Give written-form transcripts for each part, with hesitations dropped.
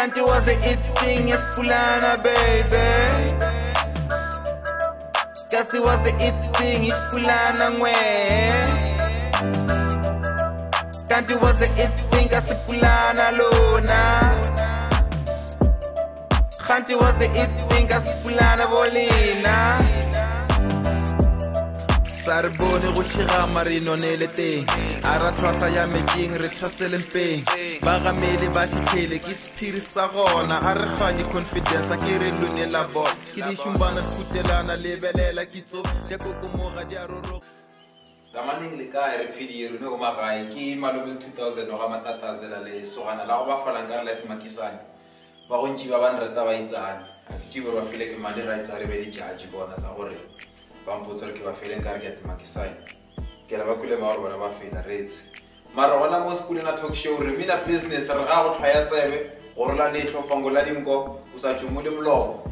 Kanti was the it thing Pulana, baby. Kasi was the it thing Pulana ngwe. Kanti was the it thing Pulana lona. Kanti was the it thing Pulana bolina. Sarbone go shira marino nele teng ara tlhwasa ya meking re tlhaseleng peng ba gamele ba shitlhele ke sephiri sa gona a re ganye confidence a ke re lunela ball ke di shumbana phutelana lebelela kitso ya kokomoga di a roro Ramaning le ka re phidi rone o magae ke malome 2000 ga matatazela le sogana la go ba falang ka re la timakisane ba go ntši ba ban rata ba itsane a ke ba ba file ke mali right a re be di judge bona sa gore ba mpotsa re ke ba file nka re ke timakisane ke la ba kule ba gore bona ba fela retse mara gona mo sepulena talk show re mina business re ga go tlhaya tsebe gore la letlo fangola dinko o sa tšumole molomo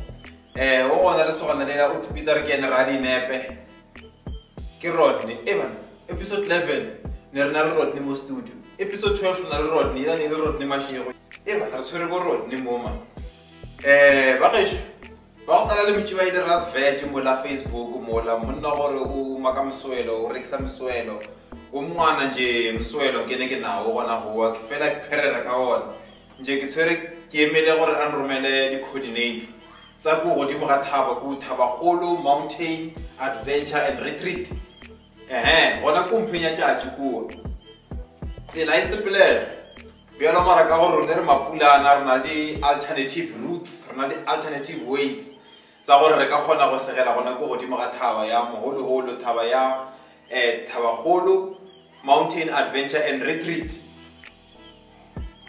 o gona le sogana le o tupitsa re ke ene ra dinepe ke Rodney Evan episode 11 ne re na le Rodney mo studio episode 12 na le Rodney ya ne le Rodney Mashego Evan re tshwere bo Rodney mo ma ba gesho ba go tala le mitši ba ile ras veg mo la Facebook mo la monna gore o maka mswelo o rekisa mswelo o mwana nje mswelo ke ne ke nao gona goa ke fela ke pherera ka ona nje ke tshwere ke emele gore a nromele di coordinates tsa go godimo ga thaba go thaba golo mountain adventure and retreat gona ko mphenya tšatši kuo tsela e sepelege bjalo mara ka gore rone re mapulana re na le alternative routes re na le alternative ways tsa gore re ka kgona go segela gona ko godimo ga thaba ya moholoholo thaba ya Thabagolo mountain adventure and retreat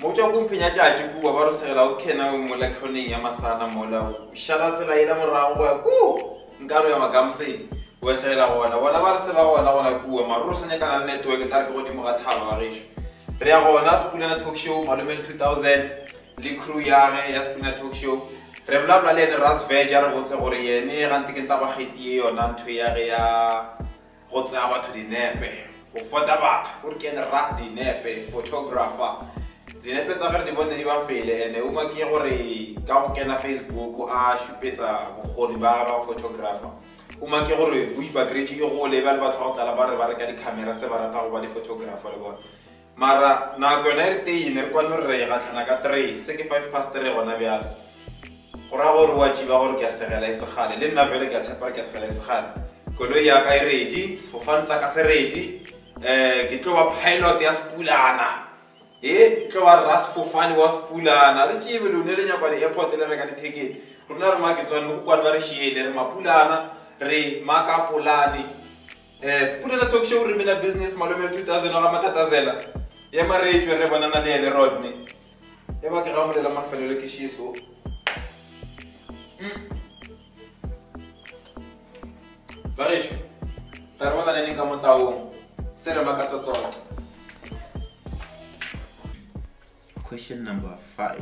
mo tšwa ko mphenya tšatši kuo ba re segela o kena mo la khoneng ya masana mola šala tsela ela morago go ya ko nkaro ya makamseng o segela gona bona ba re se ba gona kuo mara ro senya kana network tare ke godimo ga thaba ga gesho re ya gona Sepulena talk show malome 2000 le crew ya ge ya Sepulena talk show re blabla le ene ras veg re botse gore yene ga ntike nta ba kgetie yona ntho ya ge ya go tsaya batho dinepe go fota batho gore ke ene ra dinepe photographer dinepe tsa gare di bone di ba fele ene o make gore ka go kena Facebook a šupetsa bogoni ba photographer o make gore bushbackridge e go lebe le batho go tala ba re ba re ka di-camera se ba rata go ba di-photographer le bona mara nako yona e re teine re kwane re re gatlhana ka 3 se ke 3:05 gona bjalo go raya gore wa tšiba gore ke a segela e segale le nna fele ke a tshepa re ke a segela e segale koloi ya ka e ready sefofane sa ka se ready ke tlo ba pilot ya Sepulana ke tlo ba rra sefofane wa Sepulana le tšebe lone le nyakwa di-airport le reka di-ticket rona re maa ke tswane mo kokwane ba re šiele re mapulana re maka polane Sepulena talk show re mina business malome 2000 ga matatazela ye maretšwe re bonana le ene Rodney e ba ke gamolela mafelelo ke šiso ba gesho ta re bona leneng ka mo taong se re maka tsotsona. Question number 5.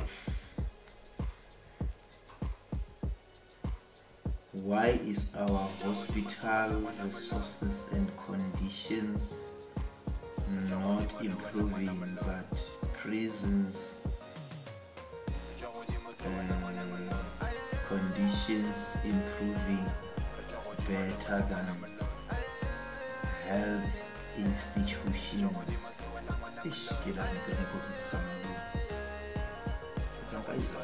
Why is our hospital resources and conditions not improving, but prisons conditions improving better than health institutions? Because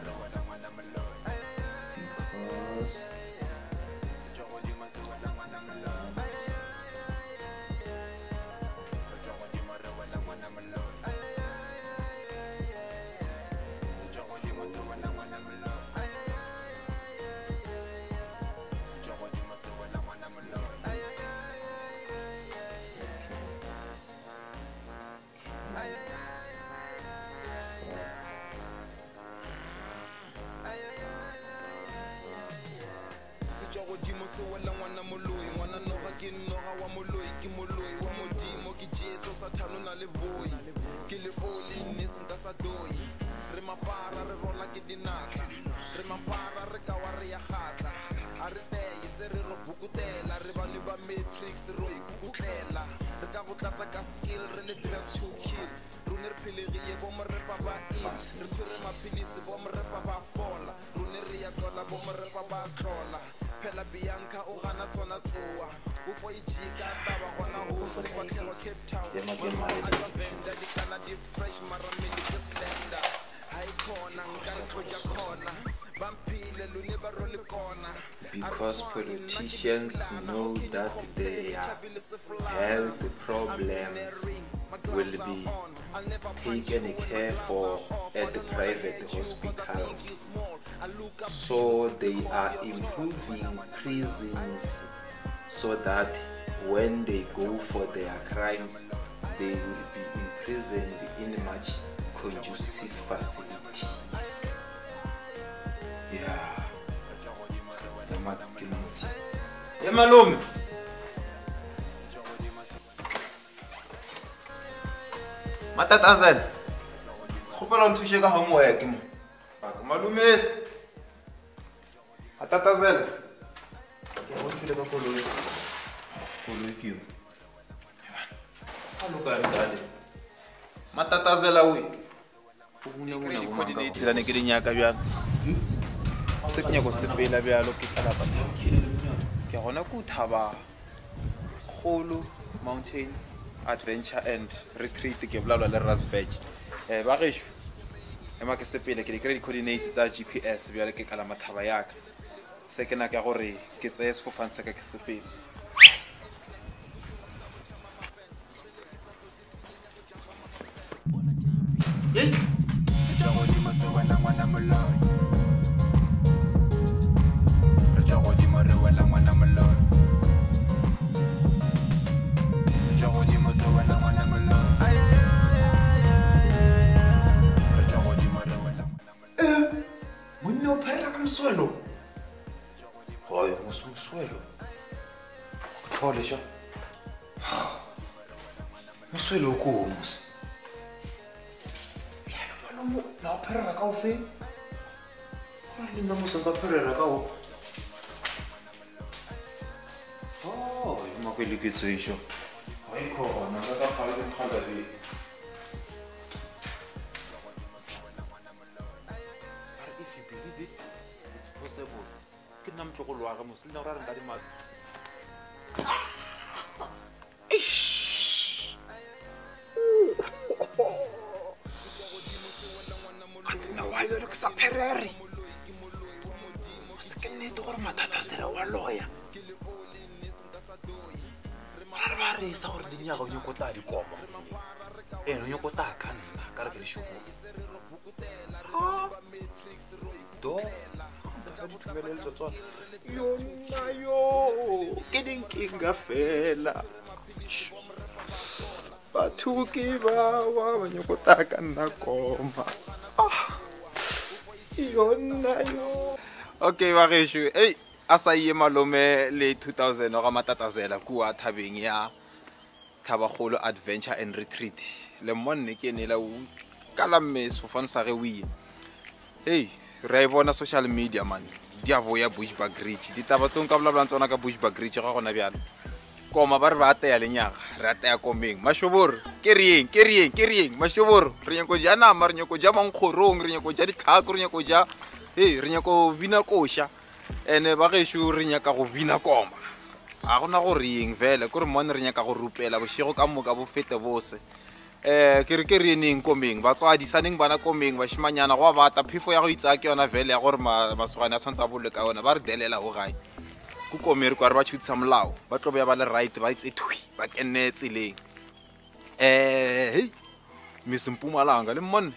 Because politicians know that their health problems will be taken care for at the private hospitals. So they are improving prisons so that when they go for their crimes, they will be imprisoned in much conducive facilities. Yeah. Yeah, malume. Matatazel. Khopela nthushe ka homework mo. Malumes. Matatazel. Ke go tshile ka koloi. Koloi ke yo. Hallo ka ndale. Matatazela we. Ke di coordinates la ne ke dinyaka bjana. Se ke nyako sepela bjalo ke tla ba ke gona ku thaba Kholo Mountain Adventure and Retreat ke bolalwa le Rasveg ba gesho ema ke sepela ke di coordinates tsa GPS bjale ke kala mathaba yaka se ke na ka gore ke tseye sefofane sa ka ke sepela hey Munno perla kam suelo. Hoy un suelo. Khole sho. Un suelo kumus. Ya no mo la perla ka ofe. Hoy no mo sa perla ka o. Oh, ma quelli che sei sho. Hoy ko na sa khale ke khanga di. Nam tlo go lwa ga mosela ra re nka di mad Atina wa yo re sa perere se ke nne gore Matatazel wa loya ra ba re sa gore di nyaga go kota di koma no nyokota ka nna ka re ke le shugo do yo ke dinkinga fela batho ke ba nyokota ka nna koma yo okay wa gesho asa ye malome le 2000 ga Matatazela ku a thabeng ya Thabakgolo Adventure and Retreat le monne ke ne la u kala mme sefofane sa ge wi re bona social media man dia boya Bushbuck Ridge ditaba tsong ka bolalwa tsona ka Bushbuck Ridge ga gona bjalo koma ba re ba tea le nyaga re tea komeng mashobor ke rieng mashobor re nyako ja nama re nyako ja mangkhorong re nyako ja ditlhako re nyako ja re nyako bina kosha ene ba gesho re nyaka go bina koma a gona go rieng vele gore mone re nyaka go rupela boshego ka moka bo fete bose ke re neng komeng ba tswa di saneng bana komeng ba shimanyana go bata phifo ya go itsa ke yona vele ya gore masogana a tshwantsa bolle ka yona ba re delela go gae ku komere kwa re ba tshutsa molao ba tlo ba le right ba itse thui ba kenne tseleng hey Miss Mpumalanga le monne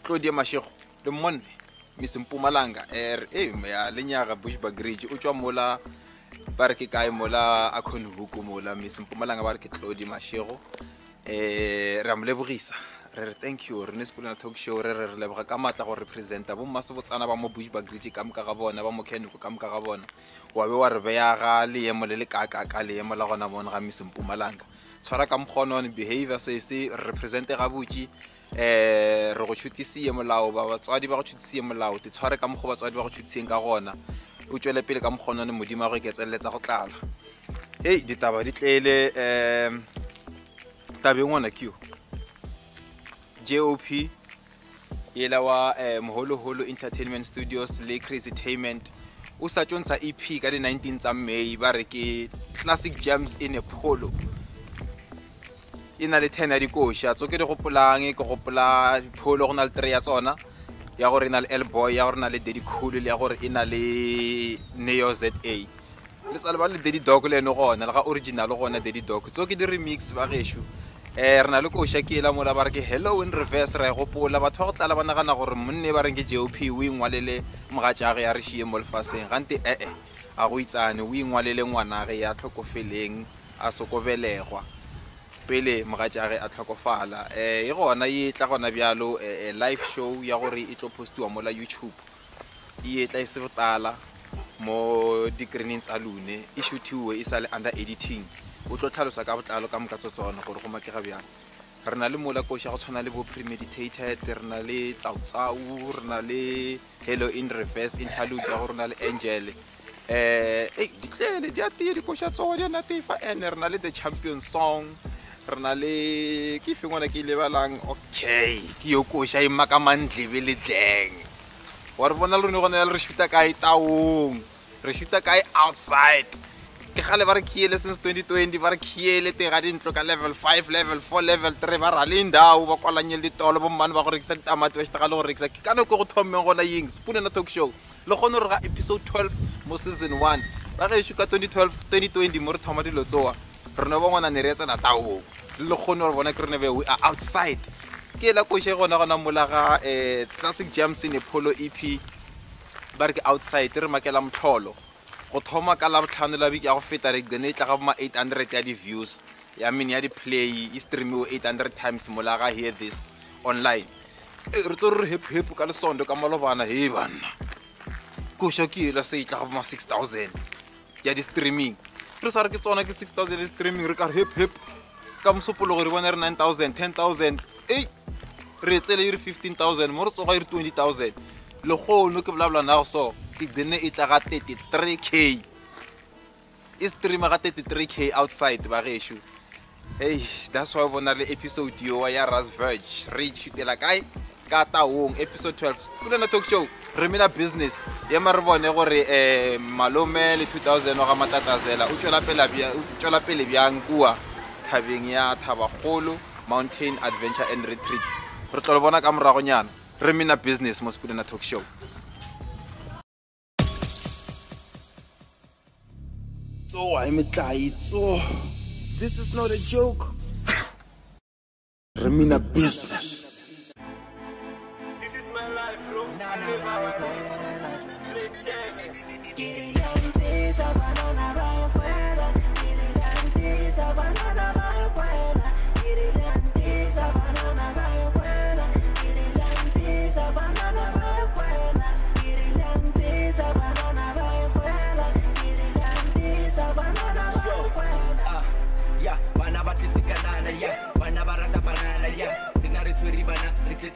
Claudia Mashego le monne Miss Mpumalanga ya le nyaga Bushbuck Ridge o tswa mola ba re ke kae mola a khone huku mola Miss Mpumalanga ba re ke Claudia Mashego ra mlebogisa re thank you re nesipulana talk show re leboga ka matla go representa bo mmasobotsana ba mo Bushbuck Ridge ka moka ga bona ba mo Kenoko ka moka ga bona wa be wa re beya ga le yemo le ka le yemo la gona bona ga Miss Mpumalanga tshwara ka mkgono on behavior se represente ga botsi re go tshutisiye molao ba batswadi ba go tshutisiye molao te tshware ka mkgo batswadi ba go tshutisieng ka gona o tswele pele ka mkgono ne modimo go iketseletsa go tlala ditaba di tlele tabe ngwana kyo JOP yela wa Moholo Entertainment Studios le Crazy Tainment o sa tjontsha EP ka di 19 tsa May ba re ke Classic Gems in a Polo ina le 10 ya dikoša tso ke di gopolang ke gopola Polo go na le 3 ya tsona ya gore ina le L-Boy ya gore na le Daddy Cool le ya gore ina le Neo ZA le tsale ba le Daddy Dog le eno gona le ga original gona Daddy Dog tso ke di remix ba gesho re na le koša ke ela mola ba re ke Hello in Reverse ra gopola batho go tlala ba nagana gore monne ba reng ke JOP o ingwalele mogatšage ya re shie mo lefaseng gante a go itsane o ingwalele ngwanage ya tlhokofeleng a sokobelegwa pele mogatšage a tlhokofala e gona e tla gona bjalo live show ya gore e tlo postiwa mo la YouTube e tla se botala mo di-greening tsa lune e shootiwe e sa le under editing o tlo tlhalosa ka botlalo ka moka tsotsona gore go makega bjang re na le mola koša go tshwana le bo Premeditated re na le Tsautsau re na le Hello in Reverse interlude ya gore na le Angel ditlele di a tia dikoša tsogo di a natefa and re na le The Champion Song re na le ke fengwana ke lebalang okay ke yo koša e makamandlebe le tleng wa re bona le rone gona le re shoota kae taong re shoota kae outside ke gale ba re khiele since 2020 ba re khiele te ga dintlo ka level 5 level 4 level 3 ba ra le ndao ba kwalanye le ditolo bo mmane ba go rekisa ditamati ba shitagale go rekisa ke kana go thommeng gona yeng Spoon na talk show le gone re ga episode 12 mo season 1 ba ge shuka 2012 2020 mo re thoma dilo tsoa re no bongwana ne re tsena taong le gone re bona ke re ne we are outside ke la koše gona mola ga Classic Gems in a Polo EP ba re ke outside re makela mtlholo go thoma ka la botlhano la beke ya go feta re gane tla ga ma 800 ya di views ya mini ya di play e streamiwa 800 times mola ga Hear This online re tlo re hep ka le sondo ka malobana he bana koša ke la se tla ga ma 6000 ya di streaming re sa re ke tsona ke 6000 ya streaming re ka hep ka mosopolo gore bona re 9000 10000 re tsele re 15000 mo re tsoga re 20000 le gono ke blabla na so ke dine e tla ga 33k e streama ga 33k outside ba gesho that's why bona le episode yo ya Ras Verge re shootela kae ka taong episode 12 Spoon na talk show re mina business ya mare bone gore malome le 2000 ga matatazela o tšwela pele bjang kua thabeng ya Thabagolo Mountain Adventure and Retreat re tlo bona ka moragonyana re mina business mo Spoon na talk show so I'm a so this is not a joke re mina business this is my life bro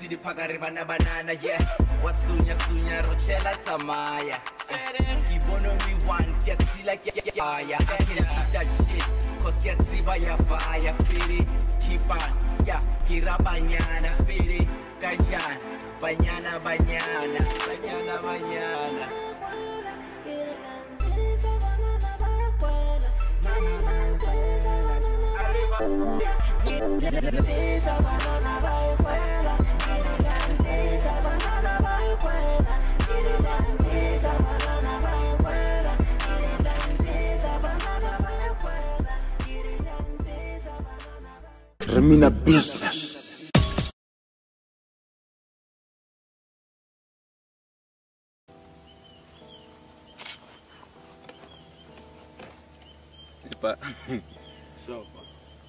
di pagare bana banana wasunya rochela tsamaya ki bono we want get like ya that shit cause get siba ya fire fili keep on kira banyana fili kajan banyana Remina business. So,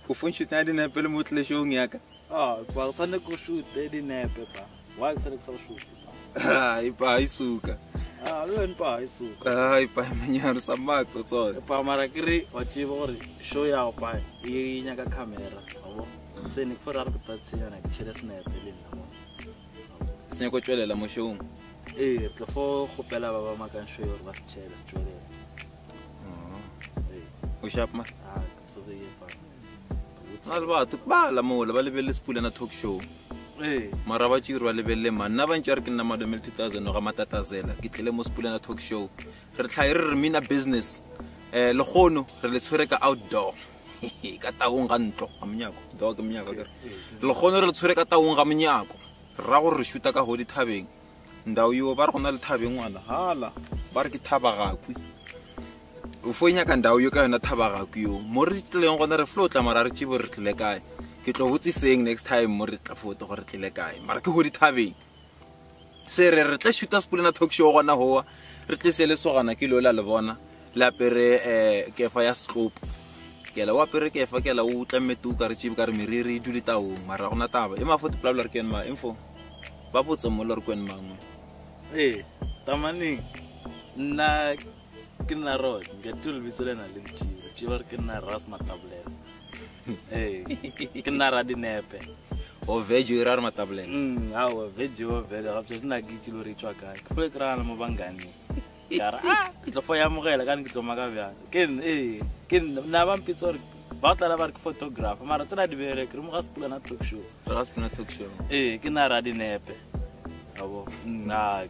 Kufun shoot na din pele mo tle show ngaka. Ba tsane ko shoot di nepe ba. Wa tsane ko shoot. Ipa isuka. Lo npa isuka. Ipa manyaro sa max tsotso. Pa mara kiri wa tšiba gore show ya pa e nyaka camera. Abo. Se ne fora re tsatsenya na ke tšhele snepe le nna. Se ne go tšwelela mo show. Tlo go gopela ba ba makan show re ba tšhele tšwele. O sharp ma. So ze ye pa. Alba tu bala mo la lebele Spoon na talk show. mara ba tširi ba lebelele manna ba ntse re ke nna Malome 2000 ga matatazela ke tlile mo Spulana Talk Show re tla re mina business le gono re le tshwere ka outdoor ka taong ga ntlo ga monyako do ke monyako ke le gono re le tshwere ka taong ga monyako ra go re shoota ka hodi thabeng ndao yo ba re gona le thabeng ngwana hala ba re ke thaba gakwi o fonya ka ndao yo ka yona thaba gakwi yo mo re tlileng gona re flotla mara re tšibo re tlile kae ke tlo botse seng next time mo re tla foto gore tlile kae mara ke hodi thabeng se re tla shoota Spulana Talk Show gona hoa re tle se le sogana ke lo la le bona la pere kefa ya slope ke la wa pere kefa ke la o tlamete o ka re tšibe ka re meriri dule taong mara gona taba e mafoto pla ke ma info ba botse mo le re kwen mangwe tamani na ke na ro ke tul biselena le tšiba ke na ras matablela ke na ra dinepe o vejo ira matablela awo vejo ga tsena ke tšilo re tswa kae ke fole tsana mo bangane kara ke tlo foya mogela ka ke tlo maka bjang ke na ba mpitso ba tla ba re photographer mara tsena di bere ke mo ga Spulana Talk Show ke na ra dinepe abo na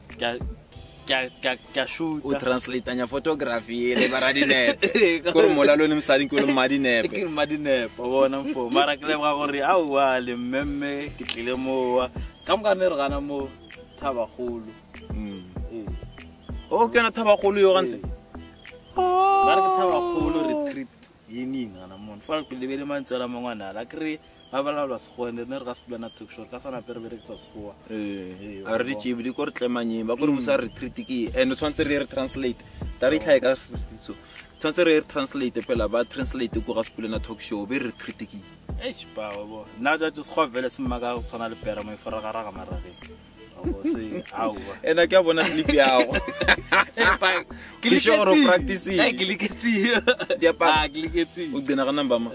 ka shoot o translate anya photography le ba ra dinepe ko mola lo le msadi ko le madinepe ke madinepe bona mfo mara ke le ba gore a wa le mmemme ke tlile mowa ka mo ka ne re gana mo thaba kholo o ke na thaba kholo yo gante mara ke thaba kholo retreat yini ngana mon fa ke le bele mantsela mangwana la kre ba balalwa segone ne re ga Spulana Talk Show ka sana pere bere tsa segwa a re tšebe di ko re tlemanyeng ba go re busa retreat ke and tshwantse re translate ta re tlhae ka so tshwantse re translate pela ba translate go ga Spulana Talk Show be retreat ke ba bo na ja tso go vele se maka go tsana le pera mo ifara ga marage ena ke a bona clip yago ke shoro practicing o dena ga namba ma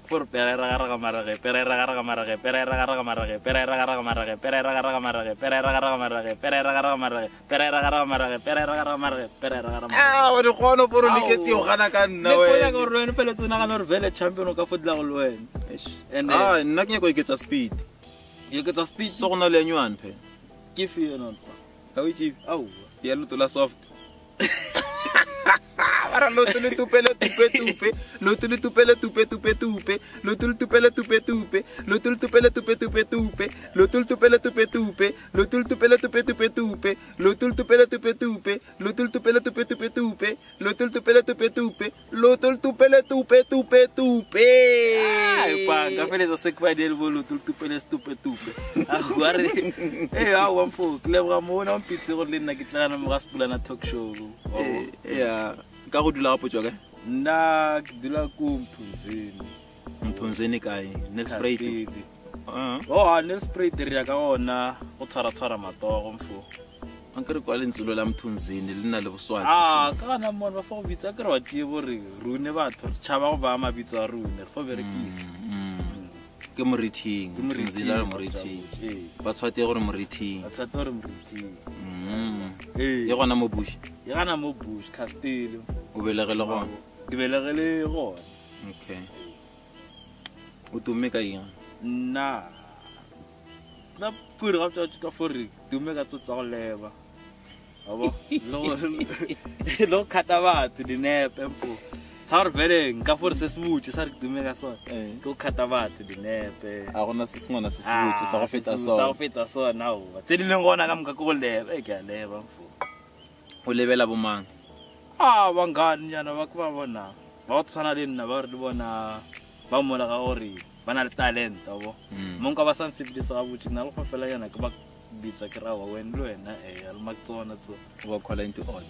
for pera ga marage o di gona poro liketsi o gana ka nna wena go re ne pele tsona ga no re vele champion o ka fodla go le wena nna ke go iketsa speed so gona le nywane phe ke feel non ha o tšhibe ya lotola soft ara lotole tupele tupe lotole tupele tupe lotole tupele tupe lotole tupele tupe lotole tupele tupe lotole tupele tupe lotole tupele tupe lotole tupele tupe lotole tupele tupe lotole tupele tupe ai pa ka fele zo sekwa del volo lotole tupele tupe a gore a wa mfo klebra mo na mpitse go le nna ke tlana mo ga Spulana Talk Show ya ka go dula ga potšwa kae nna ke dula ko Mthunzini kae Nelspruit Nelspruit re ya ka ona go tshwara matogo mfo ankere kwa le ntsulo la Mthunzini le nna le boswati ka na mona ba fo bitsa ke re wa tie bore rune batho tshaba go ba mabitso a rune re fo berekisa ke morithing Mthunzini la morithing ba tshwate gore morithing e gona mo bush Castle o belegele gona ke belegele gona okay o tumme ka eng na pure ga tswa ka fore tumme ka tsotsa go leba abo lo khata batho dinepe mfo sa re vele nka fore se sebutse sa re tumme ka sona go khata batho dinepe a gona se sengwana se sebutse sa go feta sona o tse di leng gona ka moka go leba ke a leba mfo o lebela bo mang bangani nyana ba ka bona ba tsana le nna ba re bona ba mola ga gore ba na le talent abo monka ba sensitive sa botse na go fela yana ke ba bitsa ke rawa wena al maktsona tso ba call into odd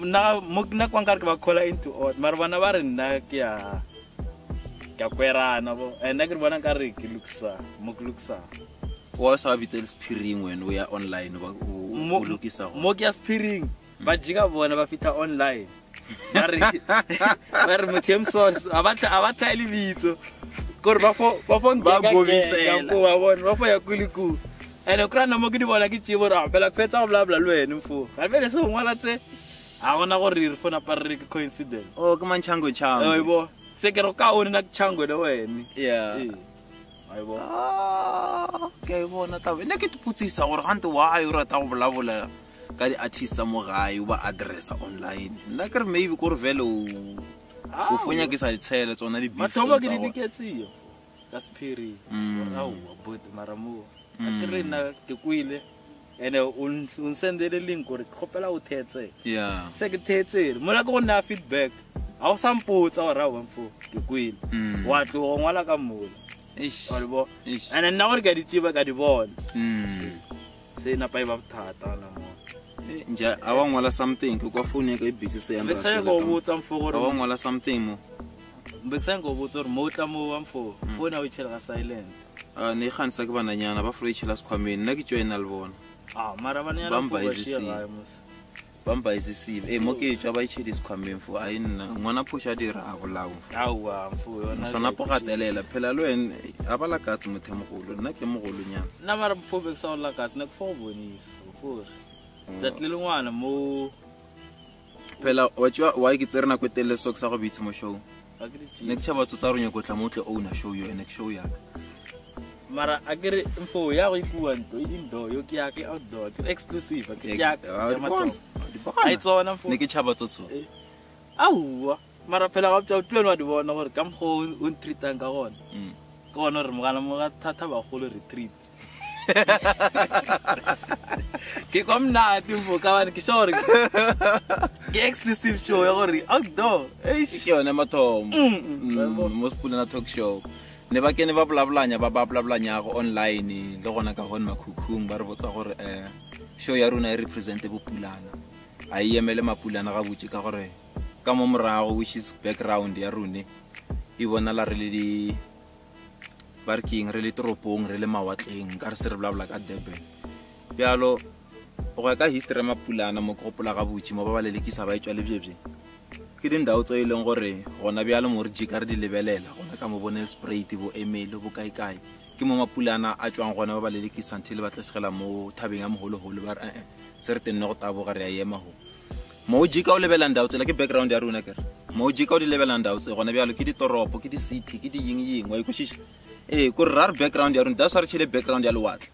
na mo na kwa nkare ke ba call into odd mara bana ba re nna ke ya kwerana bo nna ke bona ka re ke luksa wa sa vitel spiring when we are online o lukisa mo ke spiring ba jiga bona ba fita online ba re mothemso abatla ile bitso gore ba fo go bisela ba bona ba fo ya kuliku ene krana mo ke di bona ke tšebo ra fela ke fetsa go bla le wena mfo ga bele se ngwala tse a gona gore re fona parre ke coincidence ke manchango bo se ke ro ka o nna chango le wena aibo ke bona taba nna ke tputsisa gore gante wa yo rata go bolavola ka di-artista mo gae o ba addressa online nna ke re maybe kore vele o fonya ke sa ditshele tsona mathomo ke di diketsiyo ka sephiri but mara mo a ke re nna ke kwile ene un sendele link gore khopela o thetse se ke thetse mo la go nna feedback a o sampotsa wa ra mfo ke kwile wa tlo go ngwala ka mola albo ene nna gore ka di tsiba ka di bona se na pa iba thata na mo nja a wa ngwala something ko phone ka e busy se yamba se go botsa mfo gore wa ngwala something mo mbeksa go botsa gore mo tla mo mfo phone a o tshela ka silent ne khansa ke bananyana ba flo itshela sekhwameni nna ke joina le bona mara bananyana bamba isisive mo ke tswa ba itshedi sekhwameni fo a nna ngwana phosha dira a bolawo mfo yona sana po gatelela phela lo en a bala ka tse mothemogolo nna ke mogolo nyana nna mara mfo beksa o la ka tsena ke fo bonisa mfo tsatlele ngwana mo phela wa tswa wa ke tsere na kwetele so ke sa go bitse mo show ne ke tshaba tsa runya go tla motle owner show yo ene show yaka mara akere mfo ya go ikuanto indoor yo ke yake outdoor ke exclusive ke yake ai tsona mfo ne ke tshaba tsotso auwa mara phela ga tswa tlelo wa di bona gore ka mgo o ntreatang ka gona ke gona re mogala mo ga thata ba golo retreat ke komna timbo ka bana ke sure ke exclusive show ya gore outdoor ke yona mathomo mo spula na talk show ne ba kene ba blabulanya go online le gona ka gona makhukhung ba re botsa gore show ya runa e represent bopulana a yemele mapulana ga botse ka gore ka mo morago which is background ya rune e bona la re le di parking re le toropong re le mawatleng ka re se re blabula ka Durban bialo go ka history mapulana mo kopola ga botse mo ba balelekisa ba itswa le bjebje ke dindao tso ileng gore gona bialo mo re jika re di lebelela gona ka mo bonel spray bo emelo bo kai ke mo mapulana a tswang gona ba balelekisa until ba tlesegela mo thabeng ya moholo ba re se re tenne go taboga re ya ema ho mo jika o lebela ndao tsela ke background ya runa kere mo jika o di lebela ndao tse gona bialo ke di toropo ke di city ke di ying wa ikoshisha ko rar background ya runa da sa re chile background ya lewatla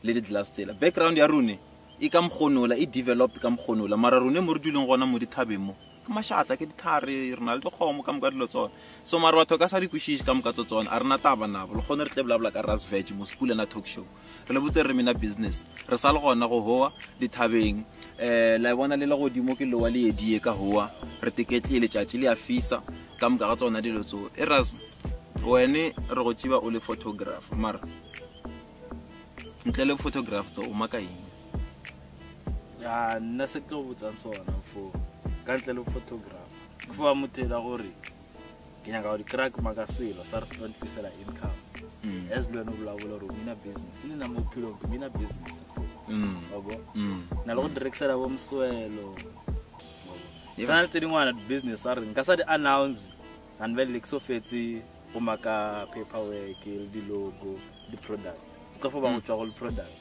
le di glass tsela background ya rune e ka mkgonola e develop ka mkgonola mara rune mo re duleng gona mo di thabeng mo ke mashatla ke dithare re na le dikgomo ka moka dilo tsona so mara batho ka sa di kushishi ka moka tsona a re na taba nabo le gone re tle blabla ka ras veg mo spula na talk show re le botse re mina business re sa le gona go hoa dithabeng la bona le go dimo ke lowa le edie ka hoa re teketlile tšatši le a fisa ka moka ga tsona dilo tso e ras wene re go tsiba o le photographer mara ntle le photographer so o maka eng nna se ke go botsang sona fo ka ntle le photographer ke fa mothela gore ke nyaka go di crack makaselo sa re don't fisela income as lo no bla bla ro mina business le na mo philo ke mina business babo na lo directsela bo mswelo sa tse dingwana business a re nka sa di announce and well like so fetsi o maka paperwork di logo di product ka fa ba go tswa go product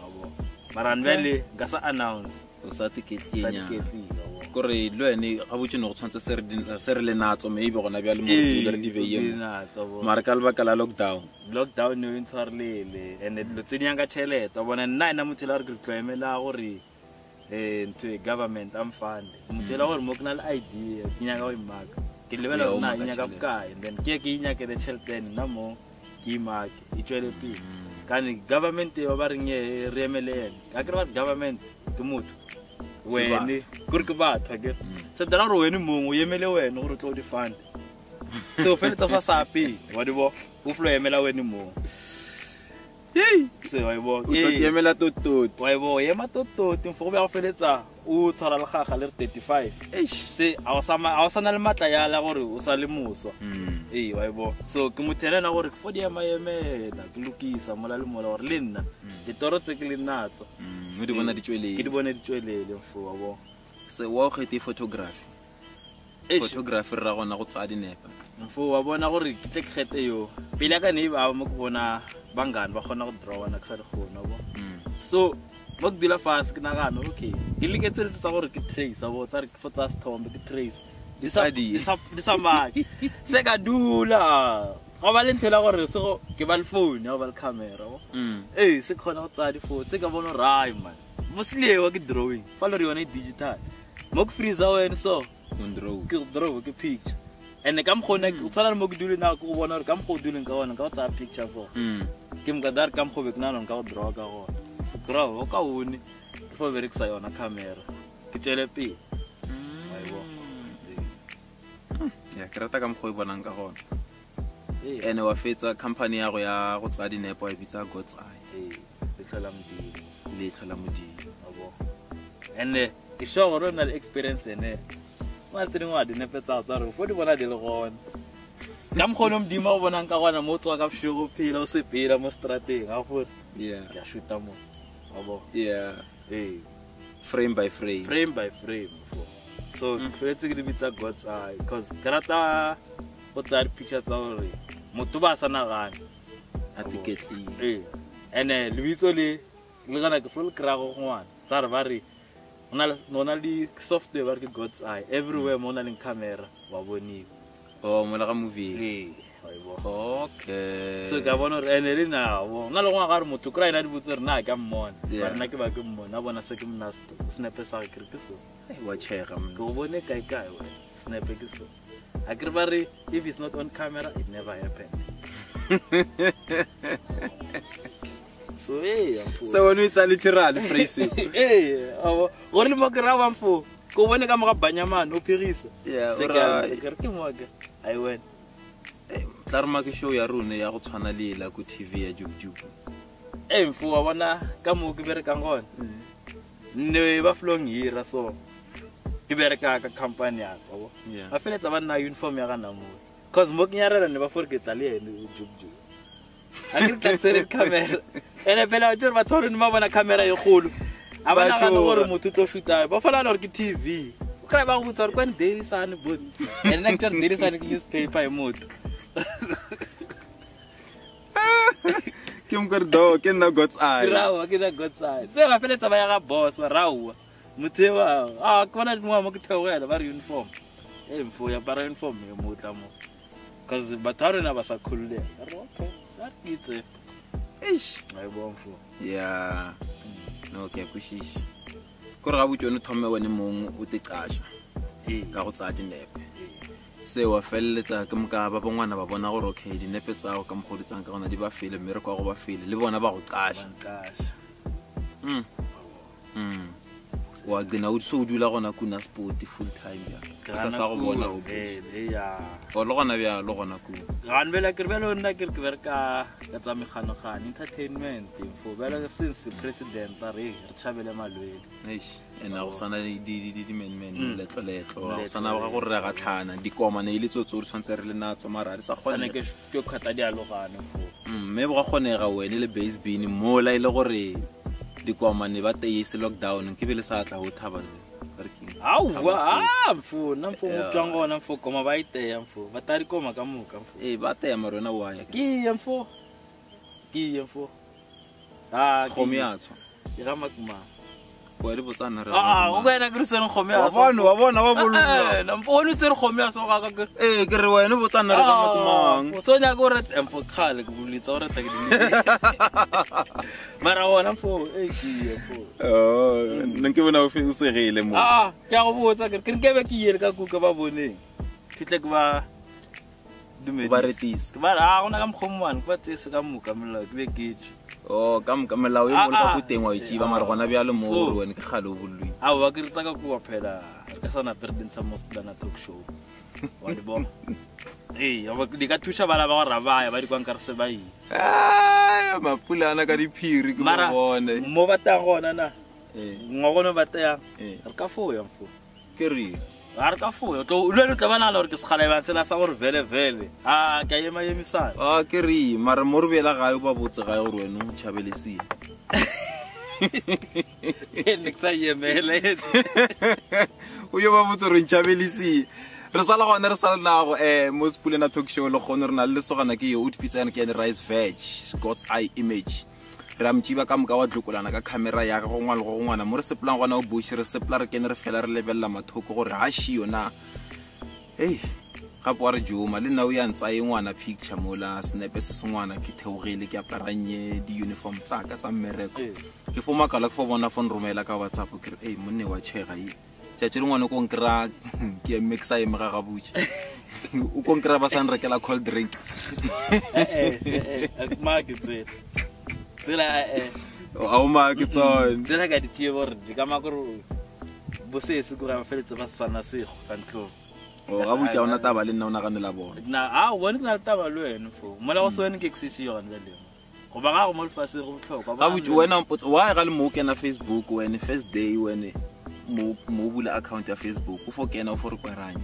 babo mara nvele nka sa announce o sa tiketlinya kore lo ene ga botse no go tshwantse se re le natso maybe gona bya le mo re di beyeng mara ka lebaka la lockdown no intshwarlele ene lo tsenya ka cheleta bona nna ina mothela re tloemela gore into government am fund mothela gore mo kana le idea ke nyaka go imaka ke lebela ona nyaka bukae and then ke inyaka the cheleta nna mo ke imaka itshwele pele kani government ba reng e re emelele ka kre ba government ke motho wene gore ke batho ke se dira re wene mongwe o emele wene gore tlo di fund se o feletsa sa sapi wa di bo o flo emela wene mongwe se wa bo o tlo emela totot wa bo ema totot mfo ba go feletsa o tshwara le gaga le 35 se a o sana le matla ya la gore o sa le moso wa bo so ke mothelela gore ke fodi ya maemela ke lokisa mola le mola gore le nna ditoro tse ke le natso mo di bona di tswelele ke di bona di tswelele mfo wa bo se wa go khete photography ra gona go tsa dinepa mfo wa bona gore ke tle khete yo pele ka ne ba mo go bona bangani ba gona go draw na ka sa di gona bo so mo ke dila fast ke nagana okay ke leketse tsa gore ke trace bo tsa re ke fotsa sthombe ke trace di sa maki se ka dula go ba le nthela gore se go ke ba le phone ya ba le camera se khona go tsaya di-phone se ka bona rai man moslewa ke drawing fa le re yone digital mo ke freeza wena so ke draw ke picture and ka mkhona o tsala mo ke dule na go bona gore ka mkho dule ka ona ka tsaya picture so ke mgadar ka mkho be kana no ka draw ka go se draw o ka one ke fo very excited yona camera ke tele pe aibo ya ke rata ka mkho bona ka gona ene wa fetsa company ya go tsaya dinepo e bitsa God's Eye le tlhola modimo abo ene ke sure gore na experience ene wa tsene wa dinepo tsa re fo di bona di le gona ka mkhono mdimo o bona ka gona mo tswa ka bshogo phela o se pela mo strateng a gore ke a shoota mo abo frame by frame so fetse ke di bitsa God's Eye because karata o tsaya picture tsa gore motho ba sana gane atiketli ene lebitso le gana ke full krago ngwana tsa re ba re nona di software ba ke God's Eye everywhere mo na le camera wa boniwa mo la ga movie okay so ka bona re ene le na bo na le ngwa ga re motho kra ina di butse re na ka mmona ba rena ke ba ke mmona bona se ke mna snap sa ke re ke so wa chega mo go bone kai we snap ke so Agribari, if it's not on camera, it never happened. So when it's a literal phrase. Only Mokarawan for go when I come up Banyaman, no Piris. I went. Tarmaki show ya rune ya go tshwana le la ku TV ya Jubjubu. Mfu wa wana kamo ke bereka ngone. Ne ba flong hira so. Ke bereka ka company ya go. Ba feletsa ba na uniform ya kana mo. Cause mo ke nyarela ne ba forget le ene Jubjubu. Akere ka tsere camera. Ene pela o tsere ba thore ne ma bona camera e golo. Abana ga no gore motho tlo shoota. Ba fala le ke TV. O kra ba go botsa gore kwa daily sane but. Ene na ke daily sane ke newspaper e motho. Kim Gordo, ke na God's Eye. Rawa, ke na God's Eye. Se ba feletsa ba ya ga boss wa rawa. Muthewa, kona mo ke theogela ba re uniform. Mfo ya para uniform e motla mo. Cause bataro na ba sa khulile. Okay, that gets Ish. I bomfo. Yeah. No ke kushish. Ko re ga botšone thome wone mong o te qasha. Ka go tsa dinepe. Se wa felletsa ke moka ba bongwana ba bona gore okay dinepe tsa go ka mogoletsang ka gona di ba fele mme re kwa go ba fele le bona ba go qasha. Wa gena o so dula gona kuna sport full time ya. Ka sa go bona o ya. Go lo gona bya lo gona ku. Gan bela ke bela nna ke bereka ka tsa meganogane entertainment info bela since president re tshabele malwele. Eish ena go sana di men letlo go sana ba go re ga tlhana di komane ile tsotso re tshwantse re le natso mara re sa gone ke khata di alogane fo. Mme ba kgonega wena le base bin mola ile gore di komane ba teise lockdown ke bele sa tla go thaba working. Mfu na mfu mutangona mfu koma ba iteya mfu ba tari koma ka muka mfu ba teya marona wa ya ki mfu khomi atso ira makuma go le botsana re o wena ke re seng khomi atso wa bona wa bolu na mfu o se re khomi atso ga ka ke re wena botsana re ka makumang so nya go re mfu khale go bulitsa o re ta ke di mara wona mfu ki mfu nna ke bona o fe o segile mo ke go botsa ke ke be ke yele ka kuka ba boneng fitle ke ba dumedi ba retisa ba gona ka mkhomwane ba tsese ka muka molao ke be ke ka muka molao e mo le ka botengwa e tšiba mara gona bjalo mo gore wena ke gale o bollwi ba ke retsa ka kuwa phela ka sana perding sa Mosplana talk show wa di bona di ka thusha bala ba go rabaya ba di kwang ka re se ba yi mapulana ka diphiri ke mo bone mo batang gona na ngogono batang re ka foya mfo ke re ga re ka foya to le tla bana le gore ke segala ba tsela sa gore vele ka yema yemisana ke re mara mo re bela ga yo ba botse ga gore wena o tšhabelesi ne ka yemele o yo ba botse re tšhabelesi re sala gona re sala nago mo Mosplana talk show le gone re na le sogana ke yo o dipitsana ke rice veg God's Eye image ra mtšiba ka moka wa tlokolana ka camera ya go ngwana go ngwana mo re seplang gona o bushi re sepla re kene re fela re lebella mathoko gore ha shi yona gape wa re joma le nna o ya ntsa e ngwana picture mola snepe se sengwana ke theogile ke aparanye di-uniform tsaka tsa mmereko ke fo makala ke fo bona fo nromela ka WhatsApp ke re ei monne wa tšhega ye tšatši lengwane ko nkry-a ke emixa emega gabotse o ko nkry-a ba sa nrekela cold drink ao maa ke tsone tsela ka ditšee bore di kama kore bosese kore ba feletse ba sana sego ka ntlong gabotse a ona taba le nna o naganela bona bone ke na le taba le wena fo mola go se wene ke exise yone ka lemo goba ga go mo lefase go botlhokwa gabotse wena wa ga le mo o kena Facebook wene first day wene mo bula account ya Facebook o fo kena o fo re kweranye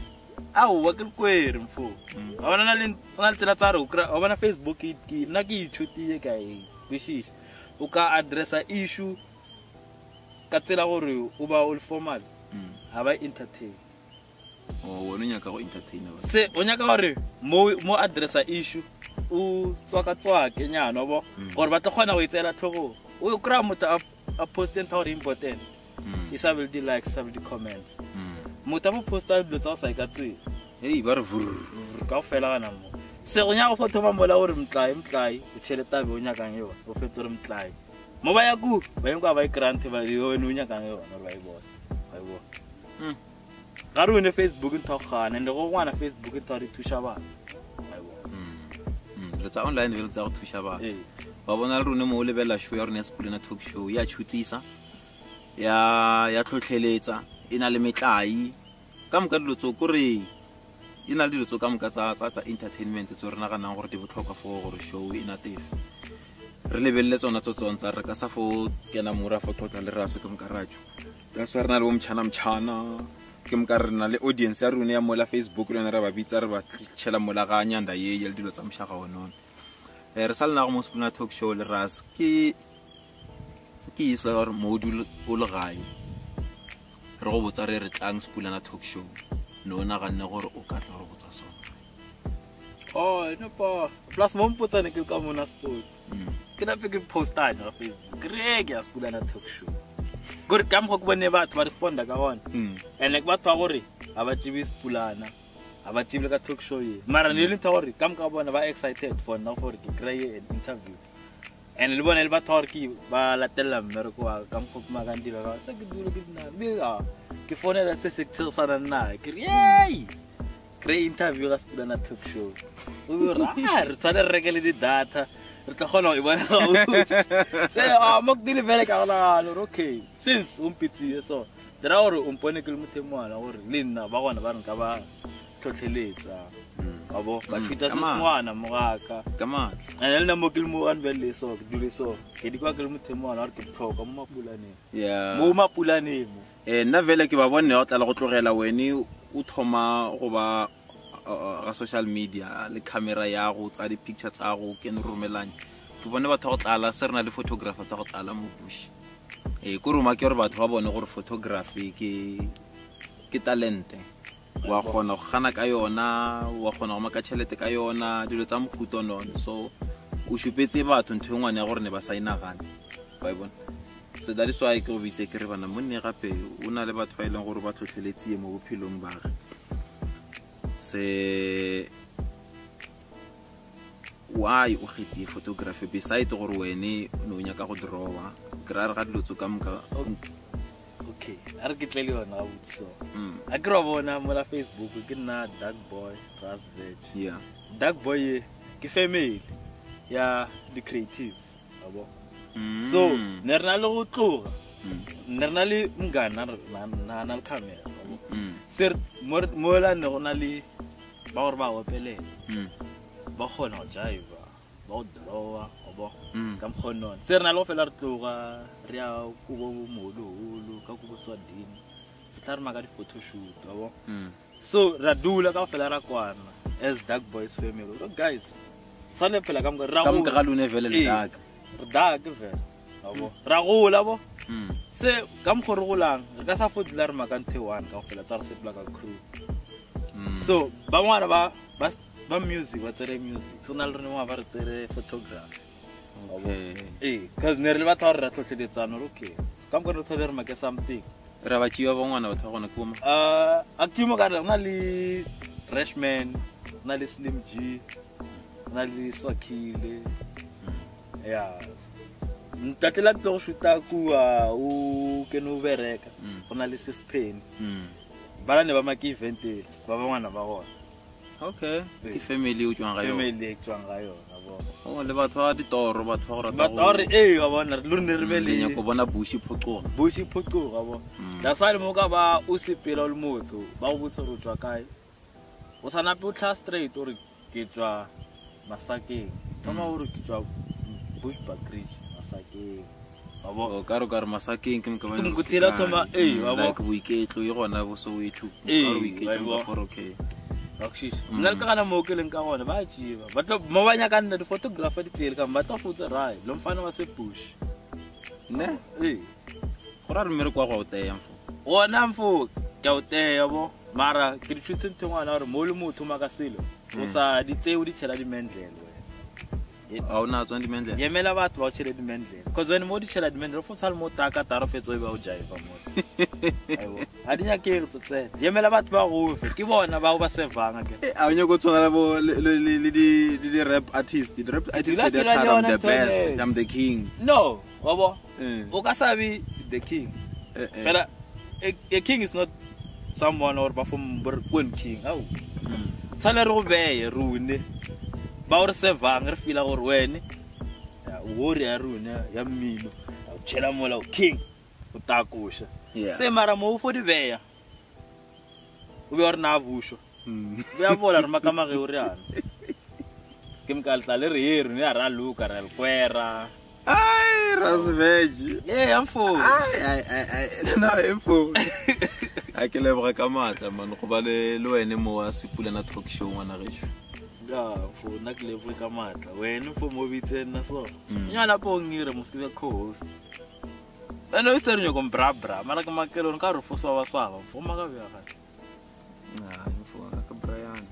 wa ke kwere mfo a bona na le tsela tsa re o bona Facebook ke nna ke ithutile ka e kwishisha o ka addressa issue ka tsela gore o ba all formal ha ba entertain wona nyaka go entertain ba se o nyaka gore mo addressa issue o tswaka ke nyana bo gore ba tlogona go itsela thogo o kra motho a post enta gore important isa be di likes isa be di comments motho a posta dilo tsa sa ka tse ba re ka fela kana mo se go nyaka go thoma mola gore mtlai o tšheleta be o nyakang yona o fetse re mtlai mo ba ya ku ba yeng kwa ba grant ba yo no nyakang yona ba e bona ga re ne Facebook ntogana ende go ngwana Facebook ntwa re thusha ba le tsa online le tsa go thusha ba ba bona le rone mo o lebela show ya rone Spulana Talk Show ya tshutisa ya tlhotlheletsa ina le metlai ka moka dilo tso kore ina le dilo tso ka moka tsa entertainment tso rena ganang gore di botlhokwa fo gore show ina tefe re lebelle tsona tsa re ka sa fo kena mora fo total le rase ka moka ratjo ka sa rena le bo mchana ke moka rena le audience ya rone ya mola Facebook le nna ra ba bitsa re ba tshela mola ga nyanda ye le dilo tsa mshaga onone re salna go mo Spulana Talk Show le ras ke isla gore module o le gae re go botsa re tlang Spulana Talk Show no na ga nne gore o ka tla go botsa sona no pa plus mo mpotsa ne ke ka mona sport ke na ke posta na Facebook re ke Spulana Talk Show gore ka mo go bone batho ba responda ka gona and like batho ba gore a ba tšibi Spulana a ba tšibile ka talk show ye mara ne le ntwa gore ka mo ka bona ba excited for na gore ke kry an interview and le bona le batho gore ke ba latella mmereko wa ka mo go magandi ba sa ke dilo ke dina biga ke fonela se tsana nna ke yey kry interview ka Spulana Talk Show o re tsana re rekele di data re tla gona o bona se mo ke dile vele ka gona okay since umpitsi so dira gore umpone ke le mothemwana gore le nna ba gona ba re ka ba tlhotlheletsa abo ba fita sengwana mogaka ka matla ene le nna mo ke le mo anbele so ke dule so ke di kwa ke le mothemwana gore ke tlhoka mo mapulaneng mo mapulaneng nna vele ke ba bone o tla go tlogela wene o thoma go ba ga social media le camera ya go tsa di picture tsa go ke ne romelanye ke bone batho go tlala se rena le photographer tsa go tlala mo bush ko roma ke gore batho ba bone gore photography ke talente wa gona go gana ka yona wa gona go maka tšhelete ka yona dilo tsa mofuto none so o šupetse batho ntho engwane ya gore ne ba sa inagane ba e bona se that is why ke go bitse ke re bana monne gape o na le batho ba ileng gore ba tlhotlheletse mo bophelong ba ge se why o khiti photography beside gore wene no nyaka go drawa kra re ga dilo tso ka moka okay a re ke tle le yona ga botso a ke ro bona mo la Facebook ke nna Dark Boy Rasveg Dark Boy ke family ya the creative abo so ne rena le go tloga ne rena le mngana na le camera abo ser mo la ne gona le ba gore ba opele ba khona go jaiva ba o drawa abo ka mkhono se rena lo fela re tloga re ya ku bo modolo ka ku bo swadini fitla re maga di photoshoot abo so ra dula ka fela ra kwana as Dark Boys family guys sale phela ka mo ga lune vele le dark vele abo ra gola abo se ka mo gore golang re ka sa fodila re makanthe one ka fela tsa re sepla ka crew so ba ngwana ba music ba tsere music so na le rene wa ba re tsere photography cause ne re batho re tlhotlheletsana okay ka mo re tsere re make something ra ba tšiwa ba ngwana batho gona kuma actimo ka re na le Rashman na le Slim G na le Swakile ya ntatela tlo shoota kuwa o ke no bereka bona le Sispen bala ne ba maki event ba bangwana ba gona okay ke family o tswang ga yo family e tswang ga yo ba o le batho ba ditoro batho ba go rata ba tore ga bona lo ne re bele nya go bona bushi phoqo ga bona la sale mo ka ba o sepela le motho ba go botsa ro tswa kae o sana pe o tla straight o re ke tswa Masakeng tama o re ke tswa Bushbuckridge Masakeng o ka re Masakeng ke mo ka ba go tela thoma wa ba ke boiketlo e gona bo so wethu ka re boiketlo ba for okay Akshish nna ka kana mo ke leng ka gona ba tjiba ba tlo mo banya ka nna di photographer di tsele ka ba tlo futse rai lo mfana wa se push ne go ra re mere kwa go o teya mfo ona mfo ke o teya bo mara ke di tshutse ntongwana gore mo le motho makasilo o sa di tseo di tshela di mendlelo a ona tswa di mendlelo yemela batho ba tshela di mendlelo because when mo di tshela di mendlelo fo sala mo taka taro fetso ba o jaiva mo aiwo a di nya ke re tsetse yemela batho ba go fe ke bona ba ba sevanga ke a nya go tsona bo le di rap artist they are the best I'm the king no wabo o ka sabi the king but a king is not someone or perform one king au tsala re go beye rune ba o re sevang re fila gore wene ya o re ya rune ya mmino o tshela mola o king o takosha se mara mo fo di beya o be o re na busho be a bola re makama ge o re ana ke mka tla le re ye rune ya ra luka ra kwera ai rasveg amfo na info a ke leboga ka matla man go ba le wena mo wa Sepulana talk show ngwana gesho ga fo na ke leboga ka matla wena fo mo bitse nna so nyana po ngire mo skive co-host ana o se re nyo bra mara ke makelo nka re fo so wa saba fo maka bya ga info ka Brian